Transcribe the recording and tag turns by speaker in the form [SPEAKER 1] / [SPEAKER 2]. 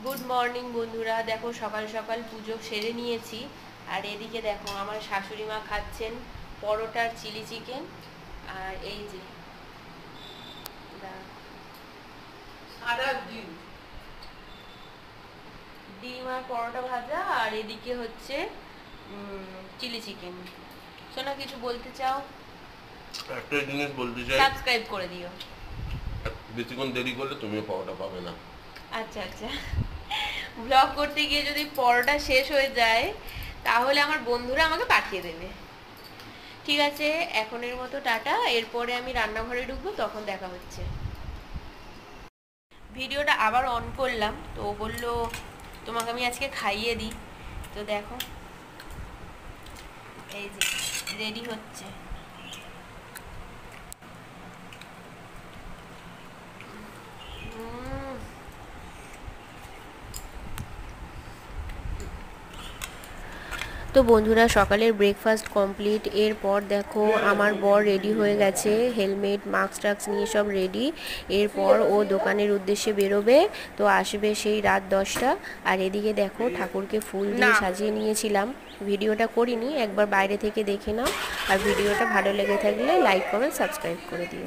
[SPEAKER 1] Good morning বন্ধুরা, দেখো সকাল সকাল পুজো সেরে নিয়েছি। আর এদিকে দেখো আমার শাশুড়ি মা খাচ্ছেন পরোটার চিলি চিকেন। আর এই যে ডিম আর পরোটা ভাজা, আর এদিকে হচ্ছে চিলি চিকেন। শোনা, কিছু বলতে চাও?
[SPEAKER 2] একটা জিনিস বলতে চাই,
[SPEAKER 1] সাবস্ক্রাইব করে দিও।
[SPEAKER 2] বেশিক্ষণ দেরি করলে তুমিও পাওয়াটা পাবে না।
[SPEAKER 1] আচ্ছা আচ্ছা, ব্লগ করতে গিয়ে যদি পরোটা শেষ হয়ে যায় তাহলে আমার বন্ধুরা আমাকে পাঠিয়ে দেবে। ঠিক আছে, এখনের মতো টাটা। এরপরে আমি রান্নাঘরে ঢুকবো, তখন দেখা হচ্ছে। ভিডিওটা আবার অন করলাম, তো ও বললো তোমাকে আমি আজকে খাইয়ে দিই। তো দেখো এই যে রেডি হচ্ছে। তো বন্ধুরা, সকালের ব্রেকফাস্ট কমপ্লিট। এরপর দেখো আমার বর রেডি হয়ে গেছে, হেলমেট মাস্ক টাস্ক নিয়ে সব রেডি। এরপর ও দোকানের উদ্দেশ্যে বেরোবে, তো আসবে সেই রাত 10টা। আর এদিকে দেখো ঠাকুরকে ফুল দিয়ে সাজিয়ে নিয়েছিলাম, ভিডিওটা করিনি, একবার বাইরে থেকে দেখে নাও। আর ভিডিওটা ভালো লেগে থাকলে লাইক কমেন্ট সাবস্ক্রাইব করে দিও।